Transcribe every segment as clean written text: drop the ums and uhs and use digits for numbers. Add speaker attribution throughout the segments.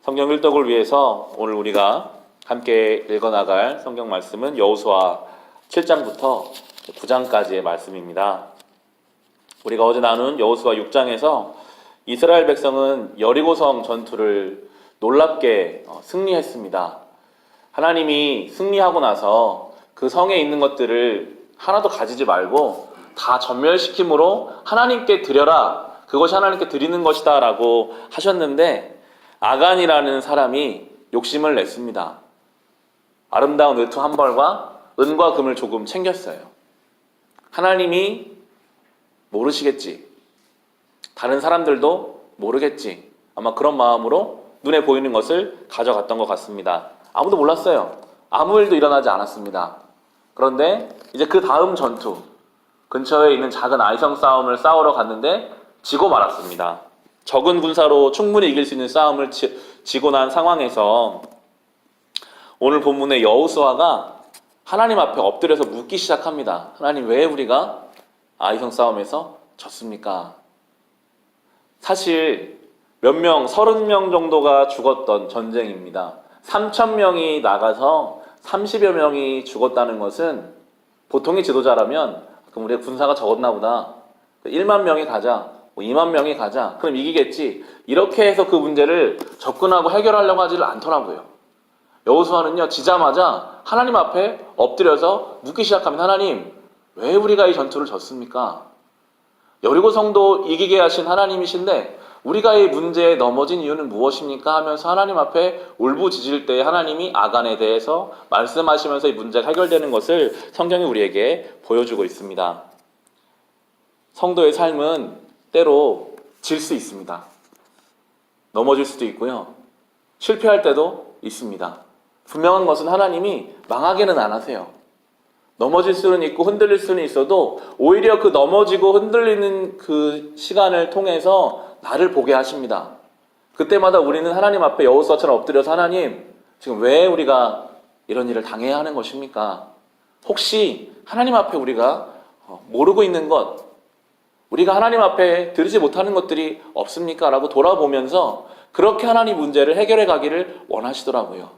Speaker 1: 성경 일독을 위해서 오늘 우리가 함께 읽어나갈 성경 말씀은 여호수아 7장부터 9장까지의 말씀입니다. 우리가 어제 나눈 여호수아 6장에서 이스라엘 백성은 여리고성 전투를 놀랍게 승리했습니다. 하나님이 승리하고 나서 그 성에 있는 것들을 하나도 가지지 말고 다 전멸시킴으로 하나님께 드려라. 그것이 하나님께 드리는 것이다 라고 하셨는데 아간이라는 사람이 욕심을 냈습니다. 아름다운 의투 한 벌과 은과 금을 조금 챙겼어요. 하나님이 모르시겠지. 다른 사람들도 모르겠지. 아마 그런 마음으로 눈에 보이는 것을 가져갔던 것 같습니다. 아무도 몰랐어요. 아무 일도 일어나지 않았습니다. 그런데 이제 그 다음 전투, 근처에 있는 작은 아이성 싸움을 싸우러 갔는데 지고 말았습니다. 적은 군사로 충분히 이길 수 있는 싸움을 지고 난 상황에서 오늘 본문의 여호수아가 하나님 앞에 엎드려서 묻기 시작합니다. 하나님, 왜 우리가 아이성 싸움에서 졌습니까? 사실 몇 명, 30명 정도가 죽었던 전쟁입니다. 3,000명이 나가서 30여 명이 죽었다는 것은 보통의 지도자라면 그럼 우리가 군사가 적었나 보다. 1만 명이 가자. 2만 명이 가자. 그럼 이기겠지. 이렇게 해서 그 문제를 접근하고 해결하려고 하지를 않더라고요. 여호수아는요, 지자마자 하나님 앞에 엎드려서 묻기 시작하면 하나님, 왜 우리가 이 전투를 졌습니까? 여리고성도 이기게 하신 하나님이신데 우리가 이 문제에 넘어진 이유는 무엇입니까? 하면서 하나님 앞에 울부짖을 때 하나님이 아간에 대해서 말씀하시면서 이 문제가 해결되는 것을 성경이 우리에게 보여주고 있습니다. 성도의 삶은 때로 질 수 있습니다. 넘어질 수도 있고요. 실패할 때도 있습니다. 분명한 것은 하나님이 망하게는 안 하세요. 넘어질 수는 있고 흔들릴 수는 있어도 오히려 그 넘어지고 흔들리는 그 시간을 통해서 나를 보게 하십니다. 그때마다 우리는 하나님 앞에 여호수아처럼 엎드려서 하나님, 지금 왜 우리가 이런 일을 당해야 하는 것입니까? 혹시 하나님 앞에 우리가 모르고 있는 것, 우리가 하나님 앞에 드리지 못하는 것들이 없습니까? 라고 돌아보면서 그렇게 하나님 문제를 해결해 가기를 원하시더라고요.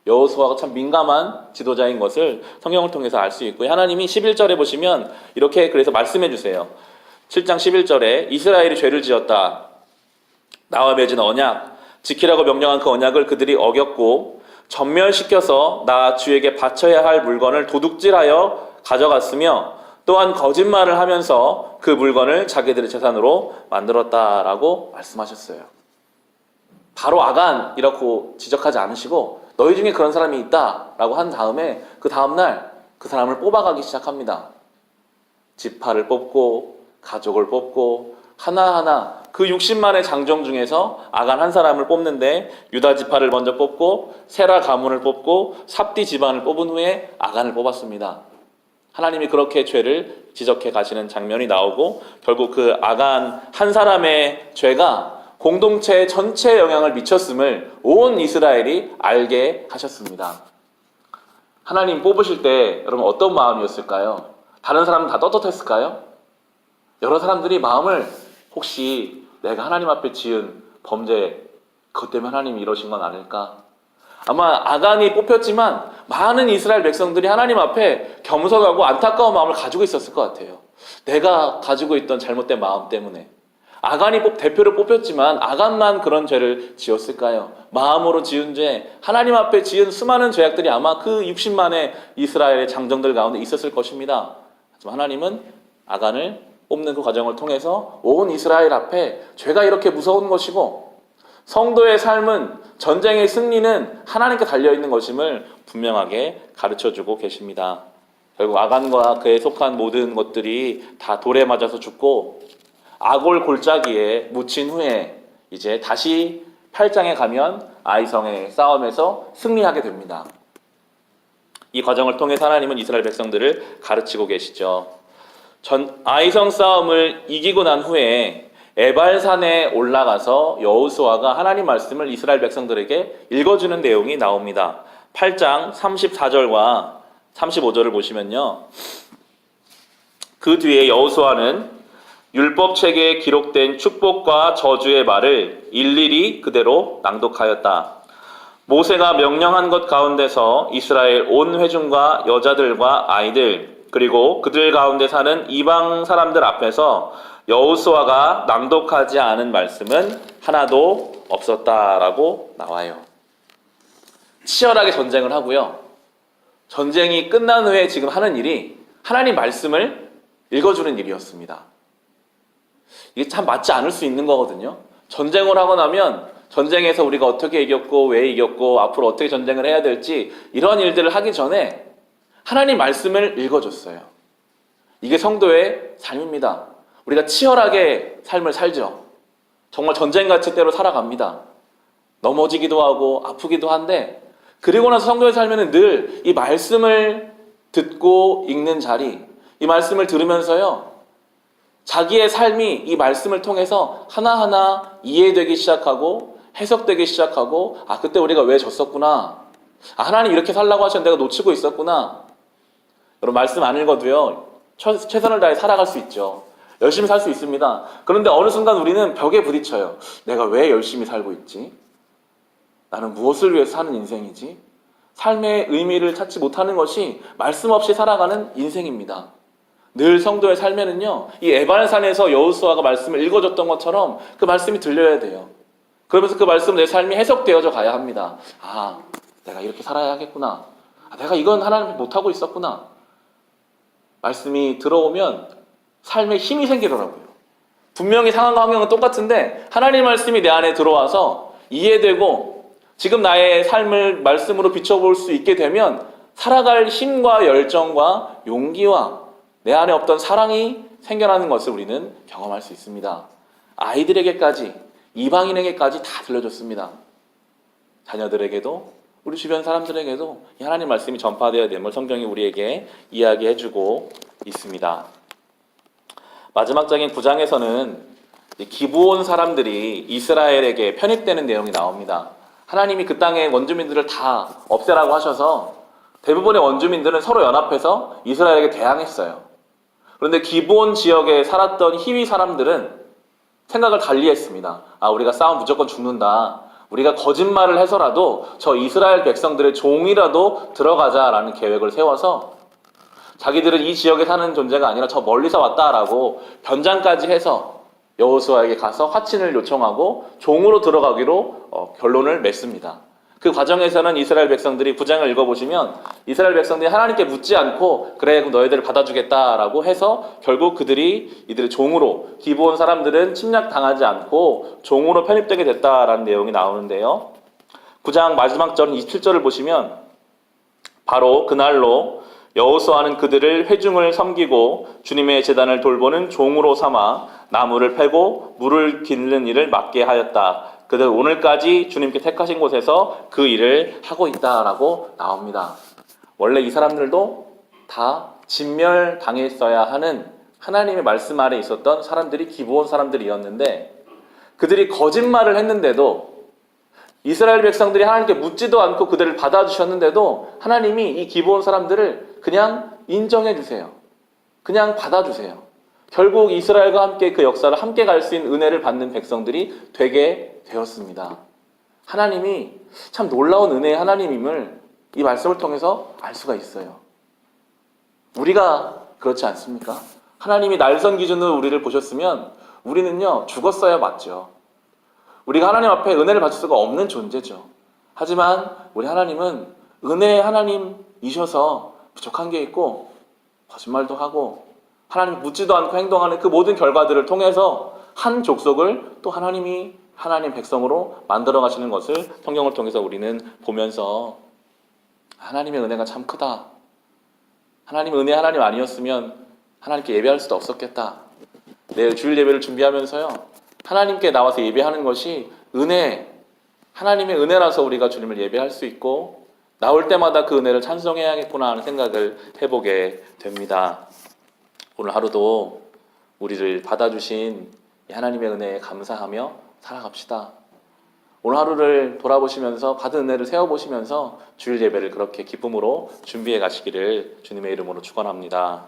Speaker 1: 여호수아가 참 민감한 지도자인 것을 성경을 통해서 알 수 있고요. 하나님이 11절에 보시면 이렇게 그래서 말씀해 주세요. 7장 11절에 이스라엘이 죄를 지었다. 나와 맺은 언약, 지키라고 명령한 그 언약을 그들이 어겼고 전멸시켜서 나 주에게 바쳐야 할 물건을 도둑질하여 가져갔으며 또한 거짓말을 하면서 그 물건을 자기들의 재산으로 만들었다라고 말씀하셨어요. 바로 아간이라고 지적하지 않으시고 너희 중에 그런 사람이 있다라고 한 다음에 그 다음날 그 사람을 뽑아가기 시작합니다. 지파를 뽑고 가족을 뽑고 하나하나 그 60만의 장정 중에서 아간 한 사람을 뽑는데 유다 지파를 먼저 뽑고 세라 가문을 뽑고 삽디 집안을 뽑은 후에 아간을 뽑았습니다. 하나님이 그렇게 죄를 지적해 가시는 장면이 나오고 결국 그 아간 한 사람의 죄가 공동체 전체에 영향을 미쳤음을 온 이스라엘이 알게 하셨습니다. 하나님 뽑으실 때 여러분 어떤 마음이었을까요? 다른 사람은 다 떳떳했을까요? 여러 사람들이 마음을 혹시 내가 하나님 앞에 지은 범죄 그것 때문에 하나님이 이러신 건 아닐까? 아마 아간이 뽑혔지만 많은 이스라엘 백성들이 하나님 앞에 겸손하고 안타까운 마음을 가지고 있었을 것 같아요. 내가 가지고 있던 잘못된 마음 때문에. 아간이 대표를 뽑혔지만 아간만 그런 죄를 지었을까요? 마음으로 지은 죄, 하나님 앞에 지은 수많은 죄악들이 아마 그 60만의 이스라엘의 장정들 가운데 있었을 것입니다. 하지만 하나님은 아간을 뽑는 그 과정을 통해서 온 이스라엘 앞에 죄가 이렇게 무서운 것이고 성도의 삶은 전쟁의 승리는 하나님께 달려있는 것임을 분명하게 가르쳐주고 계십니다. 결국 아간과 그에 속한 모든 것들이 다 돌에 맞아서 죽고 아골 골짜기에 묻힌 후에 이제 다시 8장에 가면 아이성의 싸움에서 승리하게 됩니다. 이 과정을 통해서 하나님은 이스라엘 백성들을 가르치고 계시죠. 아이성 싸움을 이기고 난 후에 에발산에 올라가서 여호수아가 하나님 말씀을 이스라엘 백성들에게 읽어주는 내용이 나옵니다. 8장 34절과 35절을 보시면요. 그 뒤에 여호수아는 율법책에 기록된 축복과 저주의 말을 일일이 그대로 낭독하였다. 모세가 명령한 것 가운데서 이스라엘 온 회중과 여자들과 아이들 그리고 그들 가운데 사는 이방 사람들 앞에서 여호수아가 낭독하지 않은 말씀은 하나도 없었다라고 나와요. 치열하게 전쟁을 하고요. 전쟁이 끝난 후에 지금 하는 일이 하나님 말씀을 읽어주는 일이었습니다. 이게 참 맞지 않을 수 있는 거거든요. 전쟁을 하고 나면 전쟁에서 우리가 어떻게 이겼고 왜 이겼고 앞으로 어떻게 전쟁을 해야 될지 이런 일들을 하기 전에 하나님 말씀을 읽어줬어요. 이게 성도의 삶입니다. 우리가 치열하게 삶을 살죠. 정말 전쟁같이 때로 살아갑니다. 넘어지기도 하고 아프기도 한데 그리고 나서 성도의 삶에는 늘 이 말씀을 듣고 읽는 자리, 이 말씀을 들으면서요. 자기의 삶이 이 말씀을 통해서 하나하나 이해되기 시작하고 해석되기 시작하고 그때 우리가 왜 졌었구나. 하나님 이렇게 살라고 하셨는데 내가 놓치고 있었구나. 여러분 말씀 안 읽어도요. 최선을 다해 살아갈 수 있죠. 열심히 살 수 있습니다. 그런데 어느 순간 우리는 벽에 부딪혀요. 내가 왜 열심히 살고 있지? 나는 무엇을 위해서 사는 인생이지? 삶의 의미를 찾지 못하는 것이 말씀 없이 살아가는 인생입니다. 늘 성도의 삶에는요, 이 에발산에서 여호수아가 말씀을 읽어줬던 것처럼 그 말씀이 들려야 돼요. 그러면서 그 말씀은 내 삶이 해석되어져 가야 합니다. 내가 이렇게 살아야 하겠구나. 내가 이건 하나님 못하고 있었구나. 말씀이 들어오면 삶에 힘이 생기더라고요. 분명히 상황과 환경은 똑같은데 하나님 말씀이 내 안에 들어와서 이해되고 지금 나의 삶을 말씀으로 비춰볼 수 있게 되면 살아갈 힘과 열정과 용기와 내 안에 없던 사랑이 생겨나는 것을 우리는 경험할 수 있습니다. 아이들에게까지, 이방인에게까지 다 들려줬습니다. 자녀들에게도, 우리 주변 사람들에게도 이 하나님 말씀이 전파되어야 됨을 성경이 우리에게 이야기해주고 있습니다. 마지막 장인 9장에서는 기브온 사람들이 이스라엘에게 편입되는 내용이 나옵니다. 하나님이 그 땅의 원주민들을 다 없애라고 하셔서 대부분의 원주민들은 서로 연합해서 이스라엘에게 대항했어요. 그런데 기브온 지역에 살았던 히위 사람들은 생각을 달리했습니다. 우리가 싸우면 무조건 죽는다. 우리가 거짓말을 해서라도 저 이스라엘 백성들의 종이라도 들어가자라는 계획을 세워서 자기들은 이 지역에 사는 존재가 아니라 저 멀리서 왔다라고 변장까지 해서 여호수아에게 가서 화친을 요청하고 종으로 들어가기로 결론을 맺습니다. 그 과정에서는 이스라엘 백성들이 9장을 읽어보시면 이스라엘 백성들이 하나님께 묻지 않고 그래 그럼 너희들을 받아주겠다라고 해서 결국 그들이 이들의 종으로 기브온 사람들은 침략당하지 않고 종으로 편입되게 됐다라는 내용이 나오는데요. 9장 마지막 절 27절을 보시면 바로 그날로 여호수아는 그들을 회중을 섬기고 주님의 제단을 돌보는 종으로 삼아 나무를 패고 물을 기르는 일을 맡게 하였다. 그들 오늘까지 주님께 택하신 곳에서 그 일을 하고 있다라고 나옵니다. 원래 이 사람들도 다 진멸당했어야 하는 하나님의 말씀 아래 있었던 사람들이 기브온 사람들이었는데 그들이 거짓말을 했는데도 이스라엘 백성들이 하나님께 묻지도 않고 그들을 받아주셨는데도 하나님이 이 기브온 사람들을 그냥 인정해 주세요. 그냥 받아주세요. 결국 이스라엘과 함께 그 역사를 함께 갈 수 있는 은혜를 받는 백성들이 되게 되었습니다. 하나님이 참 놀라운 은혜의 하나님임을 이 말씀을 통해서 알 수가 있어요. 우리가 그렇지 않습니까? 하나님이 날선 기준으로 우리를 보셨으면 우리는요 죽었어야 맞죠. 우리가 하나님 앞에 은혜를 받을 수가 없는 존재죠. 하지만 우리 하나님은 은혜의 하나님이셔서 부족한 게 있고 거짓말도 하고 하나님 묻지도 않고 행동하는 그 모든 결과들을 통해서 한 족속을 또 하나님이 하나님 백성으로 만들어 가시는 것을 성경을 통해서 우리는 보면서 하나님의 은혜가 참 크다. 하나님의 은혜 하나님 아니었으면 하나님께 예배할 수도 없었겠다. 내일 주일 예배를 준비하면서요. 하나님께 나와서 예배하는 것이 은혜, 하나님의 은혜라서 우리가 주님을 예배할 수 있고 나올 때마다 그 은혜를 찬송해야겠구나 하는 생각을 해보게 됩니다. 오늘 하루도 우리를 받아주신 하나님의 은혜에 감사하며 살아갑시다. 오늘 하루를 돌아보시면서 받은 은혜를 세워보시면서 주일 예배를 그렇게 기쁨으로 준비해 가시기를 주님의 이름으로 축원합니다.